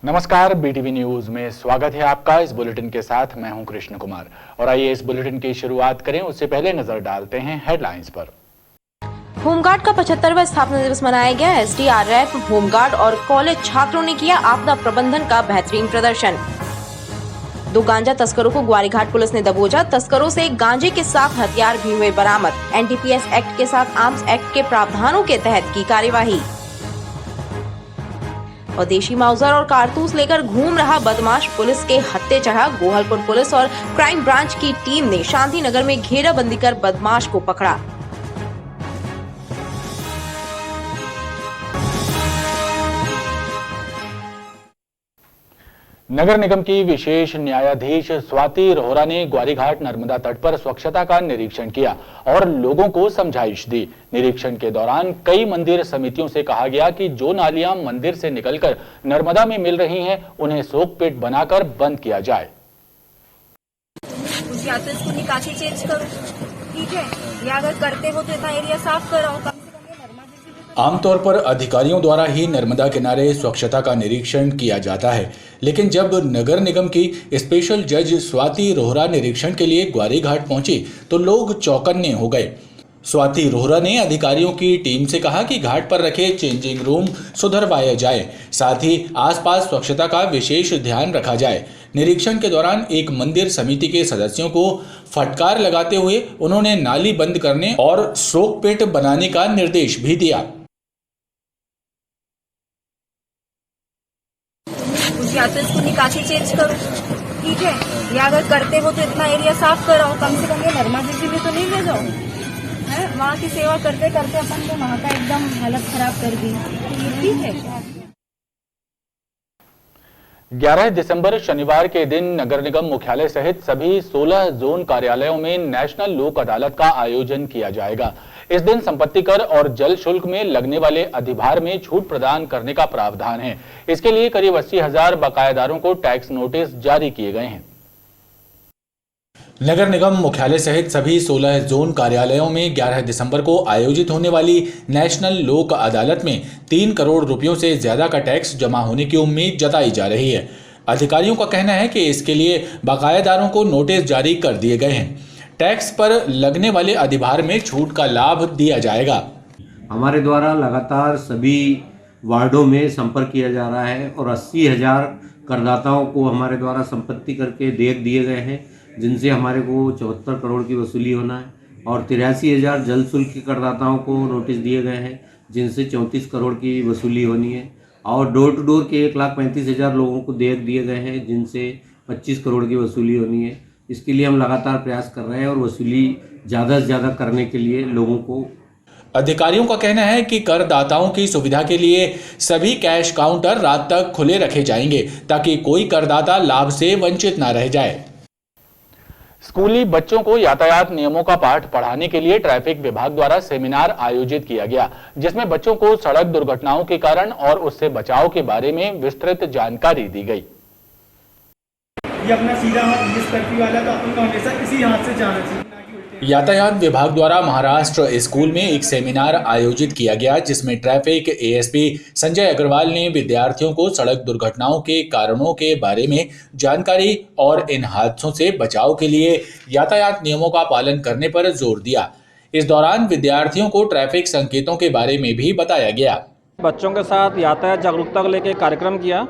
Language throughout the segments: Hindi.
नमस्कार, बीटीवी न्यूज में स्वागत है आपका। इस बुलेटिन के साथ मैं हूं कृष्ण कुमार और आइए इस बुलेटिन की शुरुआत करें। उससे पहले नजर डालते हैं हेडलाइंस पर। होमगार्ड का 75वां स्थापना दिवस मनाया गया। एसडीआरएफ, होमगार्ड और कॉलेज छात्रों ने किया आपदा प्रबंधन का बेहतरीन प्रदर्शन। 2 गांजा तस्करों को ग्वारीघाट पुलिस ने दबोचा। तस्करों से गांजे के साथ हथियार भी हुए बरामद। एनडीपीएस एक्ट के साथ आर्म्स एक्ट के प्रावधानों के तहत की कार्यवाही। और देशी माउजर और कारतूस लेकर घूम रहा बदमाश पुलिस के हत्थे चढ़ा। गोहलपुर पुलिस और क्राइम ब्रांच की टीम ने शांतिनगर में घेराबंदी कर बदमाश को पकड़ा। नगर निगम की विशेष न्यायाधीश स्वाति रोहरा ने ग्वारीघाट नर्मदा तट पर स्वच्छता का निरीक्षण किया और लोगों को समझाइश दी। निरीक्षण के दौरान कई मंदिर समितियों से कहा गया कि जो नालियां मंदिर से निकलकर नर्मदा में मिल रही हैं, उन्हें सोक पिट बनाकर बंद किया जाए। या तो इसको निकासी चेंज करो, ठीक है, या अगर करते हो तो इतना एरिया साफ कराओ। आमतौर पर अधिकारियों द्वारा ही नर्मदा किनारे स्वच्छता का निरीक्षण किया जाता है, लेकिन जब नगर निगम की स्पेशल जज स्वाति रोहरा निरीक्षण के लिए ग्वारीघाट पहुंची तो लोग चौकन्ने हो गए। स्वाति रोहरा ने अधिकारियों की टीम से कहा कि घाट पर रखे चेंजिंग रूम सुधरवाए जाए, साथ ही आसपास स्वच्छता का विशेष ध्यान रखा जाए। निरीक्षण के दौरान एक मंदिर समिति के सदस्यों को फटकार लगाते हुए उन्होंने नाली बंद करने और सोक पिट बनाने का निर्देश भी दिया। या तो इसको निकासी चेंज करो, ठीक है, या अगर करते हो तो इतना एरिया साफ कराओ। कम से कम ये नर्मदा जी भी तो नहीं ले जाओ, है? वहाँ की सेवा करते करते अपन को वहाँ का एकदम हालत खराब कर दी। ठीक है। 11 दिसंबर शनिवार के दिन नगर निगम मुख्यालय सहित सभी 16 जोन कार्यालयों में नेशनल लोक अदालत का आयोजन किया जाएगा। इस दिन संपत्ति कर और जल शुल्क में लगने वाले अधिभार में छूट प्रदान करने का प्रावधान है। इसके लिए करीब 80,000 बकायादारों को टैक्स नोटिस जारी किए गए हैं। नगर निगम मुख्यालय सहित सभी 16 जोन कार्यालयों में 11 दिसंबर को आयोजित होने वाली नेशनल लोक अदालत में 3 करोड़ रुपयों से ज्यादा का टैक्स जमा होने की उम्मीद जताई जा रही है। अधिकारियों का कहना है कि इसके लिए बकायादारों को नोटिस जारी कर दिए गए हैं। टैक्स पर लगने वाले अधिभार में छूट का लाभ दिया जाएगा। हमारे द्वारा लगातार सभी वार्डों में संपर्क किया जा रहा है और 80,000 करदाताओं को हमारे द्वारा संपत्ति करके देख दिए गए हैं, जिनसे हमारे को 74 करोड़ की वसूली होना है, और 83,000 जल शुल्क के करदाताओं को नोटिस दिए गए हैं, जिनसे 34 करोड़ की वसूली होनी है, और डोर टू डोर के 1,35,000 लोगों को देख दिए गए हैं, जिनसे 25 करोड़ की वसूली होनी है। इसके लिए हम लगातार प्रयास कर रहे हैं और वसूली ज़्यादा से ज़्यादा करने के लिए लोगों को। अधिकारियों का कहना है कि करदाताओं की सुविधा के लिए सभी कैश काउंटर रात तक खुले रखे जाएंगे ताकि कोई करदाता लाभ से वंचित न रह जाए। स्कूली बच्चों को यातायात नियमों का पाठ पढ़ाने के लिए ट्रैफिक विभाग द्वारा सेमिनार आयोजित किया गया, जिसमें बच्चों को सड़क दुर्घटनाओं के कारण और उससे बचाव के बारे में विस्तृत जानकारी दी गई। ये अपना सीधा हाथ जिस तरफी वाला, तो अपन को हमेशा इसी हाथ से जाना चाहिए। यातायात विभाग द्वारा महाराष्ट्र स्कूल में एक सेमिनार आयोजित किया गया, जिसमें ट्रैफिक एएसपी संजय अग्रवाल ने विद्यार्थियों को सड़क दुर्घटनाओं के कारणों के बारे में जानकारी और इन हादसों से बचाव के लिए यातायात नियमों का पालन करने पर जोर दिया। इस दौरान विद्यार्थियों को ट्रैफिक संकेतों के बारे में भी बताया गया। बच्चों के साथ यातायात जागरूकता को लेकर कार्यक्रम किया।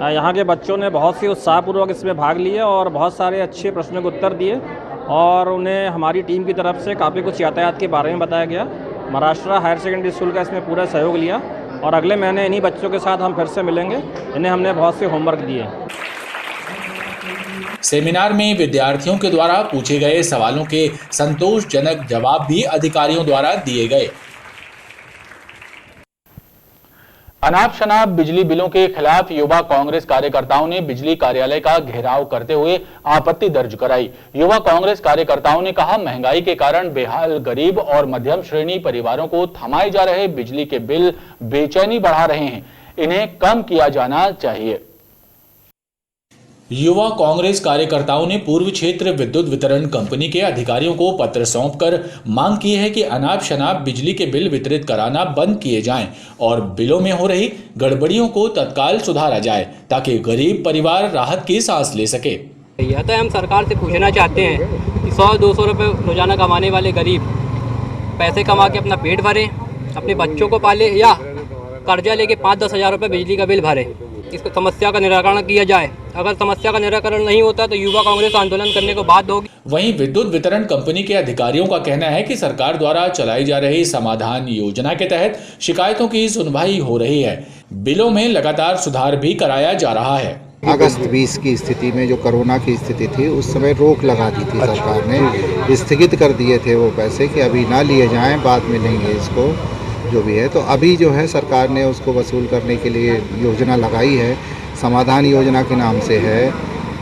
यहाँ के बच्चों ने बहुत ही उत्साहपूर्वक इसमें भाग लिए और बहुत सारे अच्छे प्रश्नों के उत्तर दिए, और उन्हें हमारी टीम की तरफ से काफ़ी कुछ यातायात के बारे में बताया गया। महाराष्ट्र हायर सेकेंडरी स्कूल का इसमें पूरा सहयोग लिया, और अगले महीने इन्हीं बच्चों के साथ हम फिर से मिलेंगे। इन्हें हमने बहुत से होमवर्क दिए। सेमिनार में विद्यार्थियों के द्वारा पूछे गए सवालों के संतोषजनक जवाब भी अधिकारियों द्वारा दिए गए। अनाप शनाप बिजली बिलों के खिलाफ युवा कांग्रेस कार्यकर्ताओं ने बिजली कार्यालय का घेराव करते हुए आपत्ति दर्ज कराई। युवा कांग्रेस कार्यकर्ताओं ने कहा, महंगाई के कारण बेहाल गरीब और मध्यम श्रेणी परिवारों को थमाए जा रहे बिजली के बिल बेचैनी बढ़ा रहे हैं, इन्हें कम किया जाना चाहिए। युवा कांग्रेस कार्यकर्ताओं ने पूर्व क्षेत्र विद्युत वितरण कंपनी के अधिकारियों को पत्र सौंपकर मांग की है कि अनाप शनाप बिजली के बिल वितरित कराना बंद किए जाएं और बिलों में हो रही गड़बड़ियों को तत्काल सुधारा जाए ताकि गरीब परिवार राहत की सांस ले सके। यह तो हम सरकार से पूछना चाहते हैं कि 100-200 रुपये रोजाना कमाने वाले गरीब पैसे कमा के अपना पेट भरे, अपने बच्चों को पाले या कर्जा लेके 5-10 हज़ार रुपये बिजली का बिल भरे। इसको समस्या का निराकरण किया जाए। अगर समस्या का निराकरण नहीं होता तो युवा कांग्रेस आंदोलन करने को बाध्य होगी। वहीं विद्युत वितरण कंपनी के अधिकारियों का कहना है कि सरकार द्वारा चलाई जा रही समाधान योजना के तहत शिकायतों की सुनवाई हो रही है। बिलों में लगातार सुधार भी कराया जा रहा है। अगस्त 20 की स्थिति में जो कोरोना की स्थिति थी उस समय रोक लगा दी थी सरकार ने, स्थगित कर दिए थे वो पैसे कि अभी ना लिए जाएं, बाद में लेंगे इसको जो भी है। तो अभी जो है सरकार ने उसको वसूल करने के लिए योजना लगाई है, समाधान योजना के नाम से है,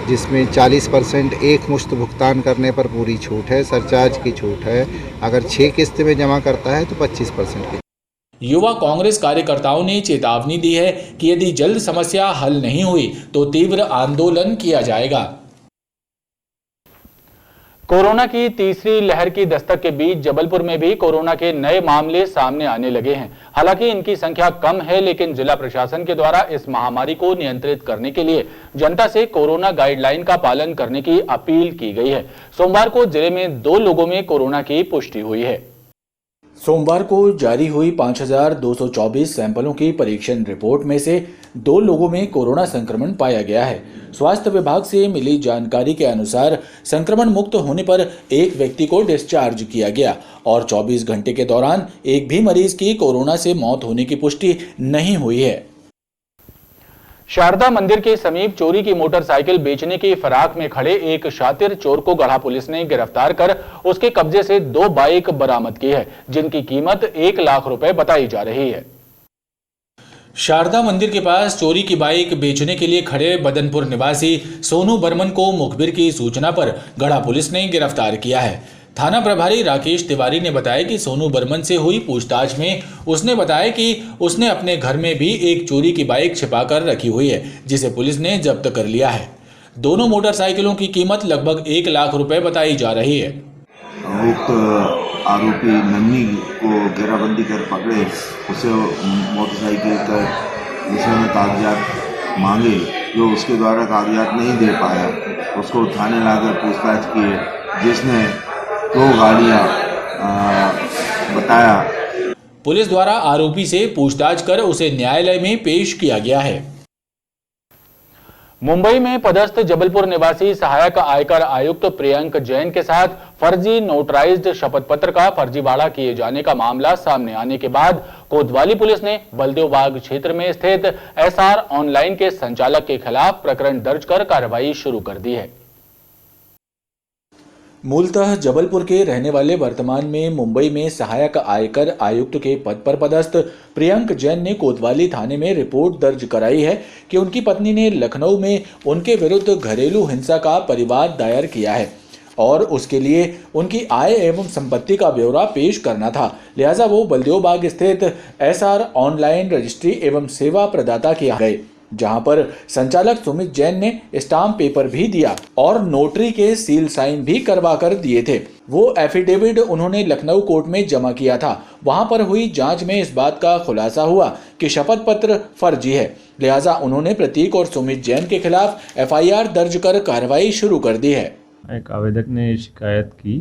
जिसमें 40% एक मुश्त भुगतान करने पर पूरी छूट है, सरचार्ज की छूट है। अगर 6 किस्त में जमा करता है तो 25% की। युवा कांग्रेस कार्यकर्ताओं ने चेतावनी दी है कि यदि जल्द समस्या हल नहीं हुई तो तीव्र आंदोलन किया जाएगा। कोरोना की तीसरी लहर की दस्तक के बीच जबलपुर में भी कोरोना के नए मामले सामने आने लगे हैं। हालांकि इनकी संख्या कम है, लेकिन जिला प्रशासन के द्वारा इस महामारी को नियंत्रित करने के लिए जनता से कोरोना गाइडलाइन का पालन करने की अपील की गई है। सोमवार को जिले में 2 लोगों में कोरोना की पुष्टि हुई है। सोमवार को जारी हुई 5224 सैंपलों की परीक्षण रिपोर्ट में से 2 लोगों में कोरोना संक्रमण पाया गया है। स्वास्थ्य विभाग से मिली जानकारी के अनुसार संक्रमण मुक्त होने पर एक व्यक्ति को डिस्चार्ज किया गया और 24 घंटे के दौरान एक भी मरीज की कोरोना से मौत होने की पुष्टि नहीं हुई है। शारदा मंदिर के समीप चोरी की मोटरसाइकिल बेचने की फिराक में खड़े एक शातिर चोर को गढ़ा पुलिस ने गिरफ्तार कर उसके कब्जे से 2 बाइक बरामद की है, जिनकी कीमत 1 लाख रुपए बताई जा रही है। शारदा मंदिर के पास चोरी की बाइक बेचने के लिए खड़े बदनपुर निवासी सोनू बर्मन को मुखबिर की सूचना पर गढ़ा पुलिस ने गिरफ्तार किया है। थाना प्रभारी राकेश तिवारी ने बताया कि सोनू बर्मन से हुई पूछताछ में उसने बताया कि उसने अपने घर में भी एक चोरी की बाइक छिपाकर रखी हुई है, जिसे पुलिस ने जब्त कर लिया है। दोनों मोटरसाइकिलों की कीमत लगभग 1 लाख रुपए बताई जा रही है। आरोपी नन्ही को घेराबंदी कर पकड़े, उसे मोटरसाइकिल का विषय में कागजात मांगे, जो उसके द्वारा कागजात नहीं दे पाया। उसको थाने लाकर पूछताछ किए, जिसने 2 गाड़ियाँ बताया। पुलिस द्वारा आरोपी से पूछताछ कर उसे न्यायालय में पेश किया गया है। मुंबई में पदस्थ जबलपुर निवासी सहायक आयकर आयुक्त प्रियंक जैन के साथ फर्जी नोटराइज्ड शपथ पत्र का फर्जीवाड़ा किए जाने का मामला सामने आने के बाद कोतवाली पुलिस ने बलदेव बाग क्षेत्र में स्थित एसआर ऑनलाइन के संचालक के खिलाफ प्रकरण दर्ज कर कार्रवाई शुरू कर दी है। मूलतः जबलपुर के रहने वाले वर्तमान में मुंबई में सहायक आयकर आयुक्त के पद पर पदस्थ प्रियंक जैन ने कोतवाली थाने में रिपोर्ट दर्ज कराई है कि उनकी पत्नी ने लखनऊ में उनके विरुद्ध घरेलू हिंसा का परिवाद दायर किया है और उसके लिए उनकी आय एवं संपत्ति का ब्यौरा पेश करना था। लिहाजा वो बलदेव बाग स्थित एसआर ऑनलाइन रजिस्ट्री एवं सेवा प्रदाता के गए, जहां पर संचालक सुमित जैन ने स्टाम्प पेपर भी दिया और नोटरी के सील साइन भी करवा कर दिए थे। वो एफिडेविट उन्होंने लखनऊ कोर्ट में जमा किया था। वहां पर हुई जांच में इस बात का खुलासा हुआ कि शपथ पत्र फर्जी है। लिहाजा उन्होंने प्रतीक और सुमित जैन के खिलाफ एफआईआर दर्ज कर कार्रवाई शुरू कर दी है। एक आवेदक ने शिकायत की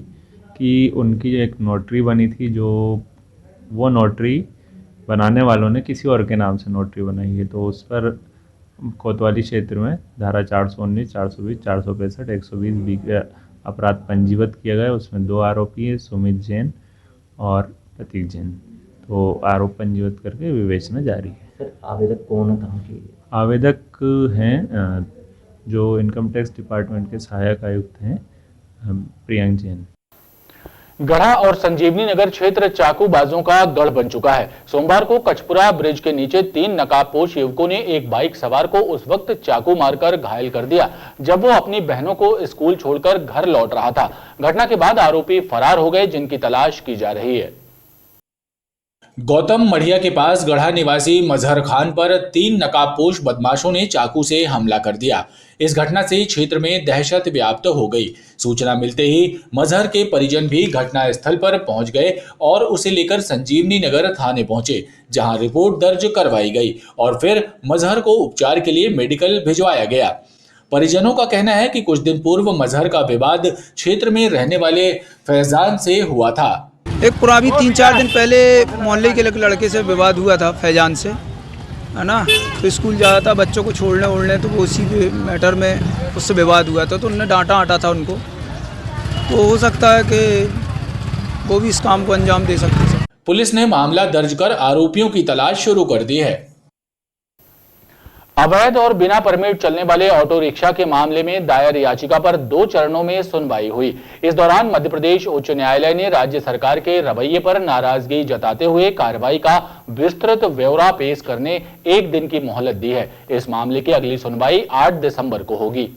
कि उनकी एक नोटरी बनी थी, जो वो नोटरी बनाने वालों ने किसी और के नाम से नोटरी बनाई है, तो उस पर कोतवाली क्षेत्र में धारा 419, 420, 465, 120 बी का अपराध पंजीबद्ध किया गया। उसमें 2 आरोपी हैं, सुमित जैन और प्रतीक जैन। तो आरोप पंजीबद्ध करके विवेचना जारी है। सर, आवेदक कौन है, कहाँ के? आवेदक हैं जो इनकम टैक्स डिपार्टमेंट के सहायक आयुक्त हैं, प्रियंक जैन। गढ़ा और संजीवनी नगर क्षेत्र चाकूबाजों का गढ़ बन चुका है। सोमवार को कचपुरा ब्रिज के नीचे 3 नकाबपोश युवकों ने एक बाइक सवार को उस वक्त चाकू मारकर घायल कर दिया जब वो अपनी बहनों को स्कूल छोड़कर घर लौट रहा था। घटना के बाद आरोपी फरार हो गए, जिनकी तलाश की जा रही है। गौतम मढ़िया के पास गढ़ा निवासी मजहर खान पर 3 नकाबपोश बदमाशों ने चाकू से हमला कर दिया। इस घटना से क्षेत्र में दहशत व्याप्त हो गई। सूचना मिलते ही मजहर के परिजन भी घटना स्थल पर पहुंच गए और उसे लेकर संजीवनी नगर थाने पहुंचे, जहां रिपोर्ट दर्ज करवाई गई और फिर मजहर को उपचार के लिए मेडिकल भिजवाया गया। परिजनों का कहना है कि कुछ दिन पूर्व मजहर का विवाद क्षेत्र में रहने वाले फैजान से हुआ था। एक पुरानी 3-4 दिन पहले मोहल्ले के लड़के से विवाद हुआ था फैजान से, है ना। तो स्कूल जाया था बच्चों को छोड़ने तो वो उसी मैटर में उससे विवाद हुआ था, तो उन्होंने डांटा था उनको। तो हो सकता है कि वो भी इस काम को अंजाम दे सकते हैं। पुलिस ने मामला दर्ज कर आरोपियों की तलाश शुरू कर दी है। अवैध और बिना परमिट चलने वाले ऑटो रिक्शा के मामले में दायर याचिका पर 2 चरणों में सुनवाई हुई। इस दौरान मध्य प्रदेश उच्च न्यायालय ने राज्य सरकार के रवैये पर नाराजगी जताते हुए कार्रवाई का विस्तृत ब्यौरा पेश करने 1 दिन की मोहलत दी है। इस मामले की अगली सुनवाई 8 दिसंबर को होगी।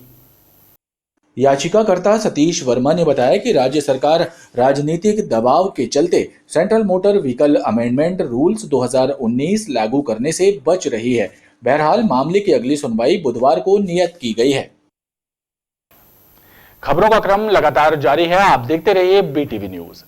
याचिकाकर्ता सतीश वर्मा ने बताया कि राज्य सरकार राजनीतिक दबाव के चलते central motor vehicle amendment rules 2019 लागू करने से बच रही है। बहरहाल मामले की अगली सुनवाई बुधवार को नियत की गई है। खबरों का क्रम लगातार जारी है, आप देखते रहिए BTV न्यूज।